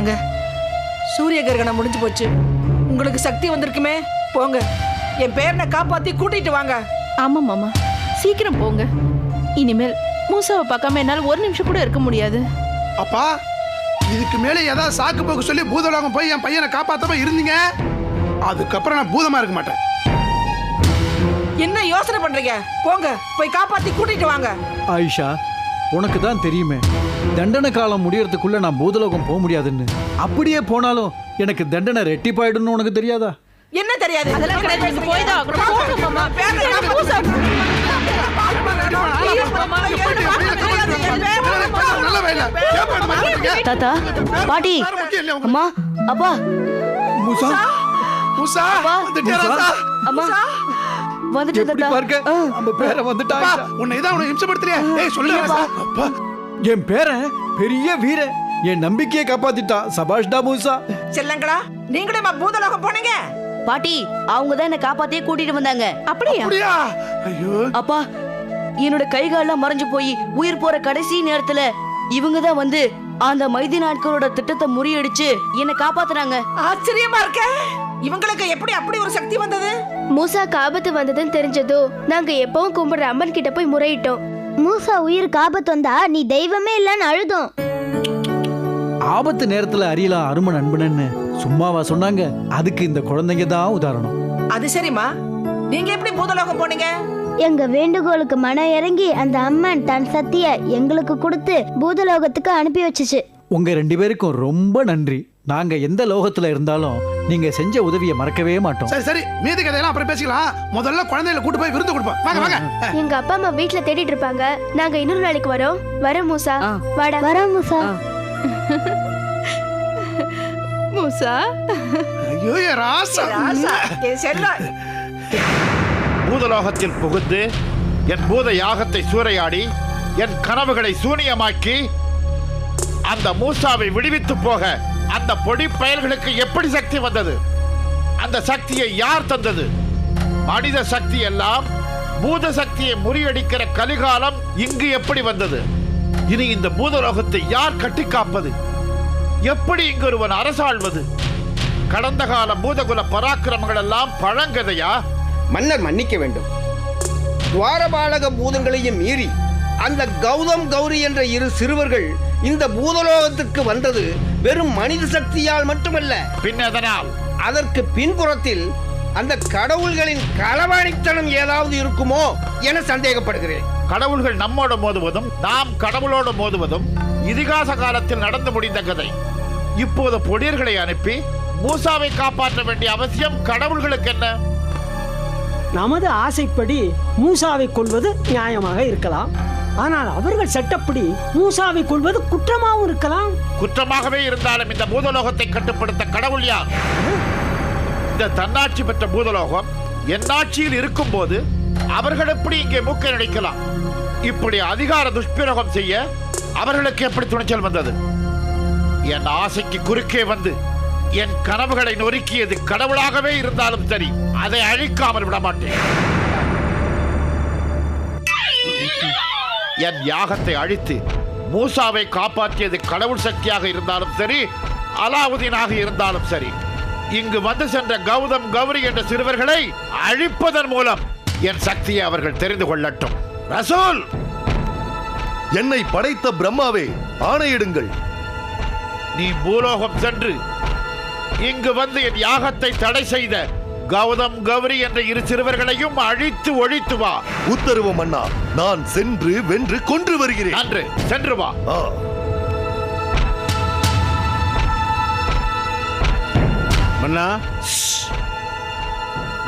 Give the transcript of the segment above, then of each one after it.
என்னங்க, சூரிய கிரகணம் முடிஞ்சு போச்சு, உங்களுக்கு சக்தி வந்திருக்குமே. போங்க, என் பேரனை காப்பாத்தி கூட்டிட்டு வாங்க. ஆமா மாமா, சீக்கிரம் போங்க. இனிமேல் மூசாவை பார்க்காம என்னால ஒரு நிமிஷம் கூட இருக்க முடியாது. அப்பா, இதுக்கு மேலே ஏதாவது சாக்கு போக்கு சொல்லி பூதலோகம் போய் என் பையனை காப்பாத்தாம இருந்தீங்க, அதுக்கப்புறம் நான் பூதமா இருக்க மாட்டேன். என்ன யோசனை பண்றீங்க? போங்க, போய் காப்பாத்தி கூட்டிட்டு வாங்க. ஆயிஷா, உனக்கு தான் தெரியுமே தண்டனை காலம் முடியறதுக்குள்ள நான் பூதலோகம் போக முடியாதுன்னு. அப்படியே போனாலும் எனக்கு தண்டனை ரெட்டிப்பாயிடும்னு உனக்கு தெரியாதா? என்ன தெரியாது? அதெல்லாம் கிடையாது, நீங்க போய் தான் ஆகணும். போங்க மாமா. தாத்தா, பாட்டி, அம்மா, அப்பா, மூசா, மூசா, வந்துட்டியா ராசா? அம்மா, வந்துட்டு எப்படி தாத்தா. பார்க்க நம்ம பேரை வந்துட்டா. உன்னை இதான் உன்னை இம்சப்படுத்துறியா? ஏய் சொல்லுங்க ராசா. அப்பா, என் பேரன் பெரிய வீரன், என் நம்பிக்கையை காப்பாத்திட்டான். சபாஷ்டா மூசா. செல்லங்களா, நீங்களே பூதலோகம் போனீங்க? பாட்டி, அவங்க தான் என்ன காப்பாத்தே கூட்டிட்டு வந்தாங்க. அப்படியா? அப்படியா? ஐயோ அப்பா, என்னோட கைகாலெல்லாம் மறைஞ்சு போய் உயிர் போற கடைசி நேரத்துல இவங்க தான் வந்து அந்த மைதி நாட்களோட திட்டத்தை முறியடிச்சு என்ன காப்பாத்துறாங்க. ஆச்சரியமா இருக்க. இவங்களுக்கு எப்படி அப்படி ஒரு சக்தி வந்தது? மூசாக்கு ஆபத்து வந்ததுன்னு தெரிஞ்சதோ நாங்க எப்பவும் கும்பிடுற அம்மன் கிட்ட போய் முறையிட்டோம். மூசா உயிருக்கு ஆபத்து வந்தா நீ தெய்வமே இல்லன்னு அழுதோம். ஆபத்து நேரத்துல அறியலாம் அருமை நண்பனன்னு சும்மாவா சொன்னாங்க? அதுக்கு இந்த குழந்தைங்க தான் உதாரணம். அது சரிம்மா, நீங்க எப்படி பூதலோகம் போனீங்க? எங்க வேண்டுகோளுக்கு மனம் இறங்கி அந்த அம்மன் தன் சக்திய எங்களுக்கு கொடுத்து பூதலோகத்துக்கு அனுப்பி வச்சுச்சு. உங்க 2 பேருக்கும் ரொம்ப நன்றி. நாங்க எந்த லோகத்துல இருந்தாலும் நீங்க செஞ்ச உதவியை மறக்கவே மாட்டோம். சரி சரி, மீதி கதையெல்லாம் அப்புறம் பேசிக்கலாம். முதல்ல குழந்தைகளை கூட்டு போய் விருந்து கொடுப்போம். வாங்க வாங்க. எங்க அப்பா அம்மா வீட்டுல தேடிட்டு இருப்பாங்க. நாங்க இன்னொரு நாளைக்கு வரோம். வரோம் மூசா. வாடா. வரோம் மூசா. மூசா, ஐயோ என் ராசா. ராசா, என் செல்லம். பூதலோகத்தில் புகுந்து என் பூத யாகத்தை சூறையாடி என் கனவுகளை சூனியமாக்கி அந்த மூசாவை விடுவித்து போக அந்த பொடி பயல்களுக்கு எப்படி சக்தி வந்தது? அந்த சக்தியை யார் தந்தது? மனித சக்தி எல்லாம் பூத சக்தியை முறியடிக்கிற கலிகாலம் இங்கு எப்படி வந்தது? இனி இந்த பூதலோகத்தை யார் கட்டி காப்பது? எப்படி இங்கு ஒருவன் அரசாள்வது? கடந்த கால பூதகுல பராக்கிரமங்கள் எல்லாம் பழங்கதையா? மன்னர் மன்னிக்க வேண்டும். துவாரபாலக பூதங்களையும் மீறி அந்த கௌதம் கௌரி என்ற 2 சிறுவர்கள் இந்த பூதலோகத்துக்கு வந்தது வெறும் மனித சக்தியால் மட்டுமல்ல. பின்னதனால் அதற்கு பின்புறத்தில் அந்த கடவுள்களின் களவாணித்தனம் ஏதாவது இருக்குமோ என சந்தேகப்படுகிறேன். கடவுள்கள் நம்மோடு மோதுவதும் நாம் கடவுளோடு மோதுவதும் இதிகாச காலத்தில் நடந்து முடிந்த கதை. இப்போது பொடியர்களை அனுப்பி மூசாவை காப்பாற்ற வேண்டிய அவசியம் கடவுள்களுக்கு என்ன? நமது ஆசைப்படி மூசாவை கொல்வது நியாயமாக இருக்கலாம். ஆனால் அவர்கள் சட்டப்படி மூசாவை கொல்வது குற்றமாகவும் இருக்கலாம். குற்றமாகவே இருந்தாலும் இந்த பூதலோகத்தை கட்டுப்படுத்த கடவுள் யார்? இந்த தன்னாட்சி பெற்ற பூதலோகம் என் ஆட்சியில் இருக்கும் போது அவர்கள் எப்படி இங்கே மூக்கை நடிக்கலாம்? இப்படி அதிகார துஷ்பிரயோகம் செய்ய அவர்களுக்கு எப்படி துணிச்சல் வந்தது? என் ஆசைக்கு குறுக்கே வந்து என் கனவுகளை நொறுக்கியது கடவுளாகவே இருந்தாலும் சரி, அதை அழிக்காமல் விட மாட்டேன். என் யாகத்தை அழித்து மூசாவை காப்பாற்றியது கடவுள் சக்தியாக இருந்தாலும் சரி, அலாவுதீனாக இருந்தாலும் சரி, இங்கு வந்து சென்ற கௌதம் கௌரி என்ற சிறுவர்களை அழிப்பதன் மூலம் என் சக்தியை அவர்கள் தெரிந்து கொள்ளட்டும். ரசூல், என்னை படைத்த பிரம்மாவே ஆணையிடுங்கள். நீ பூலோகம் சென்று இங்கு வந்து என் யாகத்தை தடை செய்த கௌதம் கௌரி என்ற 2 சிறுவர்களையும் அழித்து ஒழித்து வா. உத்தரவு மன்னா, நான் சென்று வென்று கொன்று வருகிறேன். நன்று, சென்று வா. மன்னா,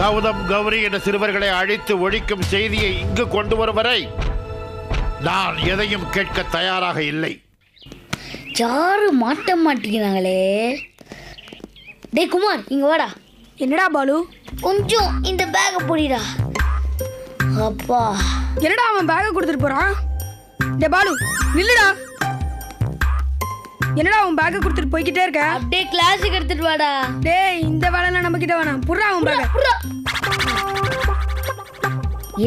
கௌதம் கௌரி என்ற சிறுவர்களை அழித்து ஒழிக்கும் செய்தியை இங்கு கொண்டு வரும் வரை நான் எதையும் கேட்க தயாராக இல்லை. யாரும் மாட்ட மாட்டேங்கிறாங்களே. டே குமார், இங்க வாடா. என்னடா பாலு? கொஞ்சம் இந்த பேக்கை போடிடா. அப்பா, என்னடா அவன் பேக்கை கொடுத்துட்டு போறான்? டே பாலு, நில்லுடா. என்னடா அவன் பேக்கை கொடுத்துட்டு போய்கிட்டே இருக்க? அப்படியே கிளாஸுக்கு எடுத்துட்டு வாடா. டேய், இந்த வேலைலாம் நம்ம கிட்ட வேணாம். புர்றா அவன் பேக்கை.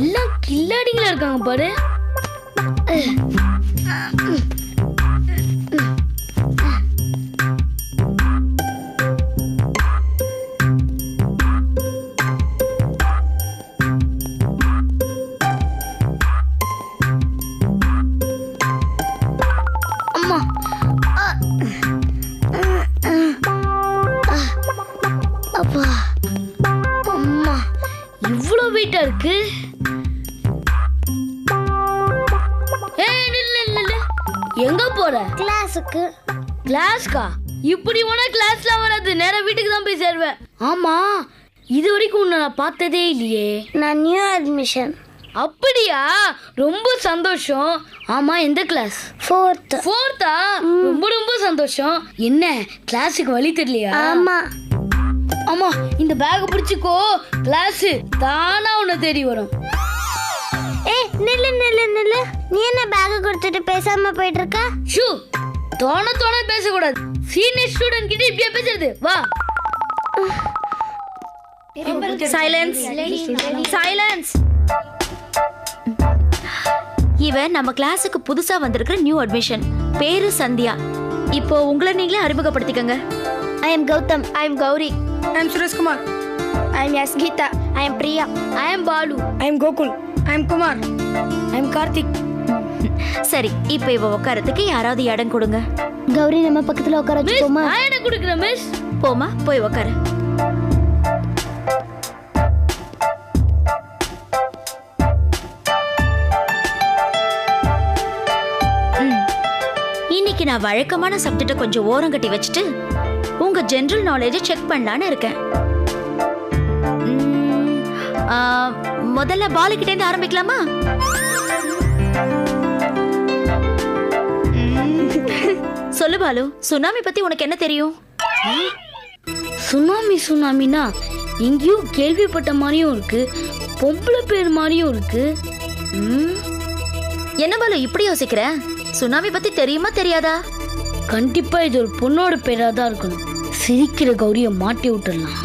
எல்லாம் கில்லாடிங்களா இருக்காங்க பாரு. வெயிட்டா இருக்கு. எங்க போற? கிளாஸுக்கு. கிளாஸ்க்கா? இப்படி போனா கிளாஸ்லாம் வராது, நேரா வீட்டுக்கு தான் போய் சேருவேன். ஆமா, இது வரைக்கும் உன்னை நான் பார்த்ததே இல்லையே. நான் நியூ அட்மிஷன். அப்படியா? ரொம்ப சந்தோஷம். ஆமா, எந்த கிளாஸ்? 4th. 4th-ஆ? ரொம்ப ரொம்ப சந்தோஷம். என்ன கிளாஸுக்கு வழி தெரியலையா? ஆமா. ஆமா, இந்த பேக் பிடிச்சுக்கோ, கிளாஸ் தானா உன்னை தேடி வரும். நில்லு நில்லு நில்லு. நீ என்ன பேக் கொடுத்துட்டு பேசாம போயிட்டு இருக்க? ஷூ, தோண பேசக்கூடாது. சீனியர் ஸ்டூடெண்ட் கிட்ட இப்படியே பேசுறது? வா. Silence, silence. இவன் நம்ம கிளாஸுக்கு புதுசா வந்திருக்கிற நியூ அட்மிஷன். பேரு சந்தியா. இப்போ உங்களை நீங்களே அறிமுகப்படுத்திக்கங்க. I am Gautam. I am Gauri. I am Suresh Kumar. I am Yasgita. I am Priya. I am Balu. I am Gokul. I am Kumar. I am Karthik. சரி, இப்போ இவ உட்காரத்துக்கு யாராவது இடம் கொடுங்க. கௌரி நம்ம பக்கத்துல உட்கார வச்சுக்கோமா? நான் என்ன கொடுக்குறேன் மிஸ்? போமா, போய் உட்காரு. இன்னைக்கு நான் வழக்கமான சப்ஜெக்ட கொஞ்சம் ஓரம் கட்டி வச்சுட்டு உங்க ஜெனரல் நாலேஜை செக் பண்ணலான்னு இருக்கேன். முதல்ல பாலு கிட்ட இருந்து ஆரம்பிக்கலாமா? சொல்லு பாலு, சுனாமி பத்தி உனக்கு என்ன தெரியும்? சுனாமினா எங்கேயோ கேள்விப்பட்ட மாதிரியும் இருக்கு, பொம்பளை பேர் மாதிரியும் இருக்கு. என்ன பாலு இப்படி யோசிக்கிற? சுனாமி பத்தி தெரியுமா தெரியாதா? கண்டிப்பா இது ஒரு பொண்ணோட பேரா தான் இருக்கணும். சிரிக்கிற கௌரிய மாட்டி விட்டுடலாம்.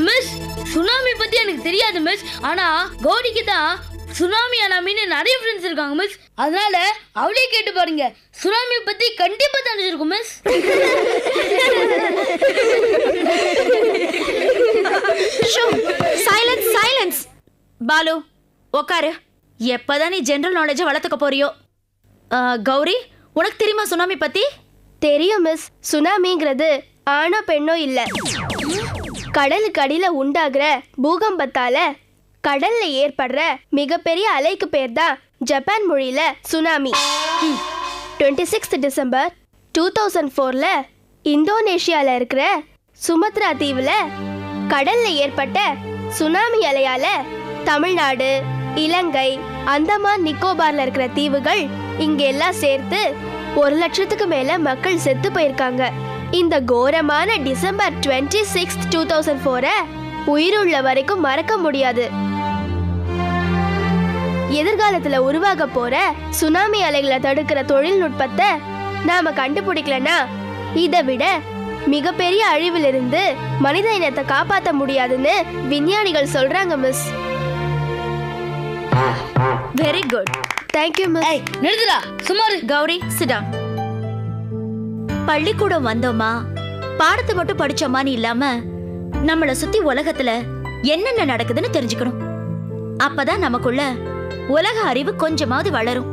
மிஸ், சுனாமி பத்தி எனக்கு தெரியாது மிஸ். ஆனா கௌரிக்கு தான் சுனாமி அனாமின்னு நிறைய ஃப்ரெண்ட்ஸ் இருக்காங்க மிஸ். அதனால அவளே கேட்டு பாருங்க, சுனாமி பத்தி கண்டிப்பா தெரிஞ்சிருக்கும் மிஸ். Silence, silence. பாலு உட்காரு. எப்பதான் நீ ஜெனரல் நாலேஜை வளர்த்துக்க போறியோ? கௌரி, உனக்கு தெரியுமா சுனாமி பத்தி? தெரியும் மிஸ். சுனாமிங்கிறது ஆணோ பெண்ணோ இல்ல, கடலுக்கு அடியில உண்டாகிற பூகம்பத்தால கடல்ல ஏற்படுற மிகப்பெரிய அலைக்கு பேர் தான் ஜப்பான் மொழியில சுனாமி. 26 டிசம்பர் 2004ல இந்தோனேஷியால இருக்கிற சுமத்ரா தீவுல கடல்ல ஏற்பட்ட சுனாமி அலையால தமிழ்நாடு, இலங்கை, அந்தமான் நிக்கோபார்ல இருக்கிற தீவுகள் இங்க எல்லாம் சேர்த்து 1 லட்சத்துக்கு மேல மக்கள் செத்து போயிருக்காங்க. இந்த கோரமான டிசம்பர் 26, 2004 உயிருள்ள வரைக்கும் மறக்க முடியாது. எதிர்காலத்துல உருவாக போற சுனாமி அலைகளை தடுக்கிற தொழில்நுட்பத்தை நாம கண்டுபிடிக்கலனா இதை விட மிகப்பெரிய அழிவிலிருந்து மனித இனத்தை காப்பாற்ற முடியாதுன்னு விஞ்ஞானிகள் சொல்றாங்க miss. Very good, thank you miss. நிறுத்துடா, சுமார். Gauri, sit down. பள்ளிக்கூடம் வந்தோமா, பாடத்தை மட்டும் படிச்சோமான்னு இல்லாம நம்மள சுத்தி உலகத்துல என்னென்ன நடக்குதுன்னு தெரிஞ்சுக்கணும். அப்பதான் நமக்குள்ள உலக அறிவு கொஞ்சமாவது வளரும்.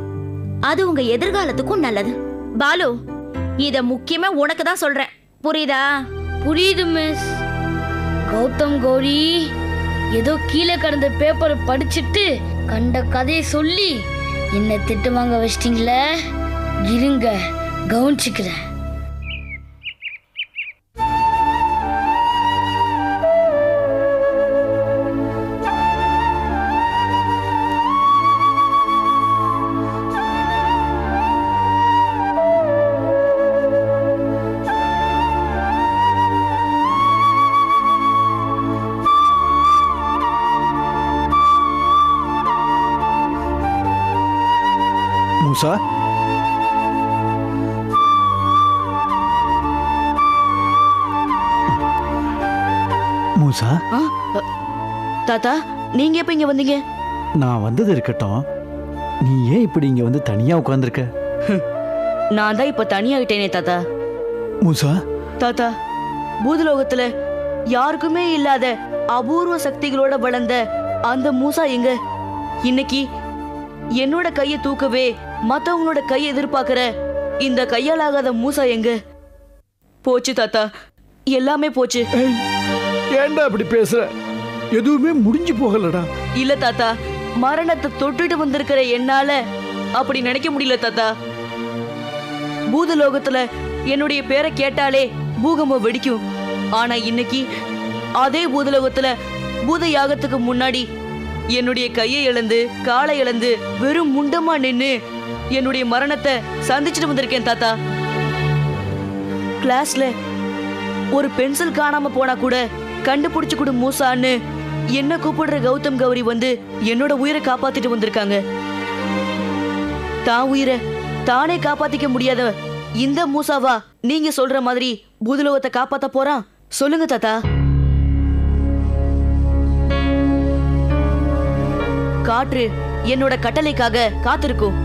அது உங்க எதிர்காலத்துக்கும் நல்லது. பாலு, இத முக்கியமா உனக்கு தான் சொல்றேன், புரியுதா? புரியுது மிஸ். கௌதம், கௌரி ஏதோ கீழே கடந்த பேப்பரை படிச்சுட்டு கண்ட கதையை சொல்லி என்ன திட்டு வாங்க வச்சிட்டீங்களே. இருங்க, கவனிச்சுக்கிறேன். மூசா, மூசா, தாத்தா, நீங்க எப்ப இங்க வந்தீங்க? நான் வந்தது இருக்கட்டும், நீ ஏன் இப்படி இங்க வந்து தனியா உட்கார்ந்திருக்க? நான் தான் இப்ப தனியாகிட்டேனே தாத்தா. மூசா, தாத்தா, பூதலோகத்துல யாருக்குமே இல்லாத அபூர்வ சக்திகளோட வளர்ந்த அந்த மூசா எங்க? இன்னைக்கு என்னோட கையை தூக்கவே மத்தவங்களோட கையை எதிர்பார்க்கிற இந்த கையாலாகாத மூசா எங்க? போச்சு தாத்தா, எல்லாமே போச்சு. ஏன்டா இப்படி பேசுற? எதுவுமே முடிஞ்சு போகலடா. இல்ல தாத்தா, மரணத்தை தொட்டுட்டு வந்திருக்கிற என்னால அப்படி நினைக்க முடியல தாத்தா. பூதலோகத்துல என்னுடைய பேரை கேட்டாலே பூகம்பம் வெடிக்கும். ஆனா இன்னைக்கு அதே பூதலோகத்துல பூத யாகத்துக்கு முன்னாடி என்னுடைய கையை இழந்து காலை இழந்து வெறும் முண்டமா நின்னு என்னுடைய மரணத்தை சந்திச்சுட்டு வந்திருக்கேன் தாத்தா. கிளாஸ்ல ஒரு பென்சில் காணாம போனா கூட கண்டுபிடிச்சு கொடு மூசான்னு என்ன கூப்பிடுற கௌதம் கௌரி வந்து என்னோட உயிரை காப்பாத்திட்டு வந்திருக்காங்க. தான் உயிரை தானே காப்பாத்திக்க முடியாத இந்த மூசாவா நீங்க சொல்ற மாதிரி பூதலோகத்தை காப்பாத்த போறான்? சொல்லுங்க தாத்தா. காற்று என்னோட கட்டளைக்காக காத்திருக்கும்.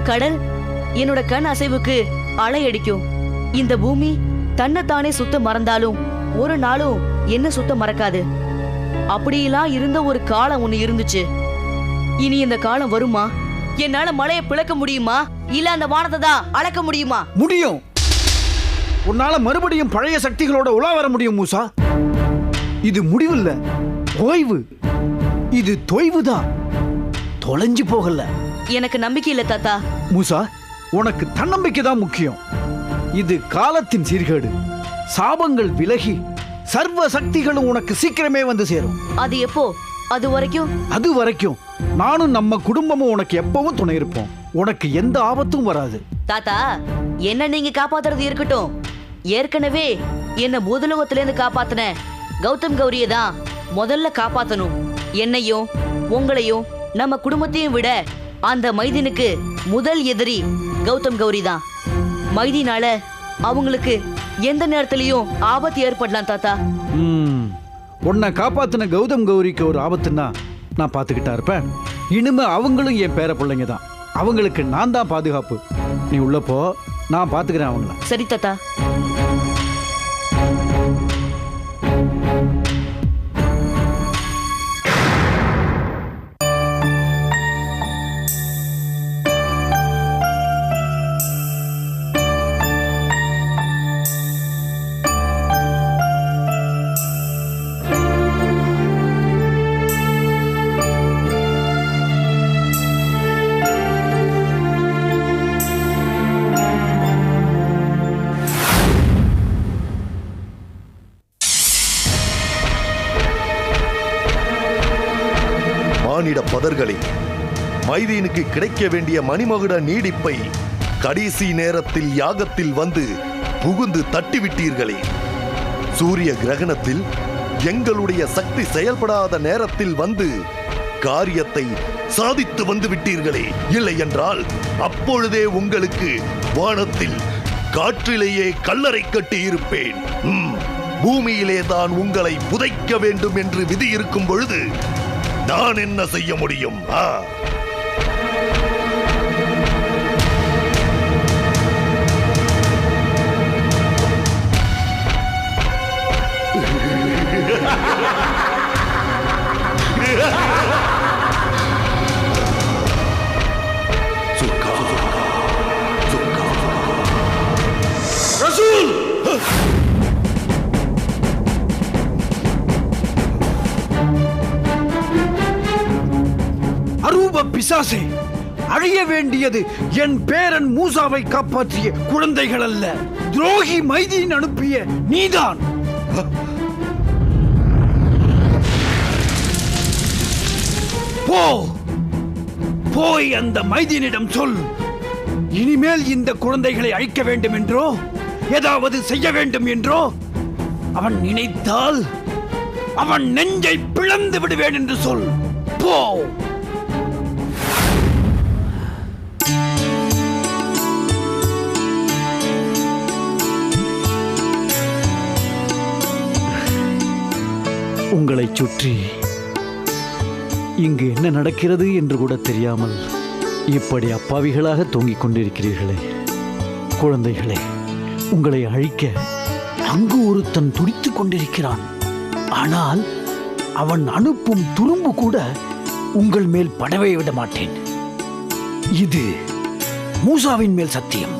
கடல் என்னோட கண் அசைவுக்கு அலையடிக்கும். இந்த பூமி தன்னைத்தானே சுத்த மறந்தாலும் ஒரு நாளும் என்ன சுத்த மறக்காது. அப்படியெல்லாம் இருந்த ஒரு காலம் ஒண்ணு இருந்துச்சு. இனி இந்த காலம் வருமா? என்னால மலையை பிளக்க முடியுமா? இல்ல அந்த வானத்தை தான் அளக்க முடியுமா? முடியும். உன்னால மறுபடியும் பழைய சக்திகளோட உலா வர முடியும் மூசா. இது முடிவில்ல, ஓய்வு. இது தொய்வுதான், தொலைஞ்சு போகல. எனக்கு நம்பிக்கை இல்ல தாத்தா. மூசா, உனக்கு தன்னம்பிக்கை தான் முக்கியம். இது காலத்தின் சீர்கேடு. சாபங்கள் விலகி சர்வ சக்திகளும் உனக்கு சீக்கிரமே வந்து சேரும். அது எப்போ? அது வரைக்கும் நானும் நம்ம குடும்பமும் உனக்கு எப்பவும் துணை இருப்போம். உனக்கு எந்த ஆபத்தும் வராது. தாத்தா, என்ன நீங்க காப்பாத்துறது இருக்கட்டும். ஏற்கனவே என்ன பூதலோகத்திலேருந்து காப்பாத்தின கௌதம் கௌரியை தான் முதல்ல காப்பாத்தணும். என்னையும் உங்களையும் நம்ம குடும்பத்தையும் விட அந்த மைதினுக்கு முதல் எதிரி கௌதம் கௌரி தான். மைதினால அவங்களுக்கு எந்த நேரத்திலையும் ஆபத்து ஏற்படலாம் தாத்தா. உன்னை காப்பாத்தின கௌதம் கௌரிக்கு ஒரு ஆபத்துன்னா நான் பார்த்துக்கிட்டா இருப்பேன். இனிமே அவங்களும் என் பேர பிள்ளைங்க தான். அவங்களுக்கு நான் தான் பாதுகாப்பு. நீ உள்ள போ, நான் பார்த்துக்கிறேன் அவங்கள. சரி தாத்தா. மானிட பதர்களே, மைதீனுக்கு கிடைக்க வேண்டிய மணிமகுட நீடிப்பை கடைசி நேரத்தில் யாகத்தில் வந்து புகுந்து தட்டிவிட்டீர்களே. சூரிய கிரகணத்தில் எங்களுடைய சக்தி செயல்படாத நேரத்தில் வந்து காரியத்தை சாதித்து வந்து விட்டீர்களே. இல்லை என்றால் அப்பொழுதே உங்களுக்கு வானத்தில் காற்றிலேயே கல்லறை கட்டி இருப்பேன். பூமியிலே தான் உங்களை புதைக்க வேண்டும் என்று விதி இருக்கும் பொழுது நான் என்ன செய்ய முடியும்? ரசூல்! அரூப பிசாசே, அழிய வேண்டியது என் பேரன் மூசாவை காப்பாற்றிய குழந்தைகள் அல்ல, துரோகி மைதீன் அனுப்பிய நீதான். போ, போய் அந்த மைதீனிடம் சொல், இனிமேல் இந்த குழந்தைகளை அழிக்க வேண்டும் என்றோ ஏதாவது செய்ய வேண்டும் என்றோ அவன் நினைத்தால் அவன் நெஞ்சை பிளந்து விடுவேன் என்று சொல். போ. உங்களை சுற்றி இங்கு என்ன நடக்கிறது என்று கூட தெரியாமல் இப்படி அப்பாவிகளாக தூங்கிக் கொண்டிருக்கிறீர்களே. குழந்தைகளே, உங்களை அழிக்க அங்கு ஒருத்தன் துடித்துக் கொண்டிருக்கிறான். ஆனால் அவன் அனுப்பும் துரும்பு கூட உங்கள் மேல் படவே விட மாட்டேன். இது மூசாவின் மேல் சத்தியம்.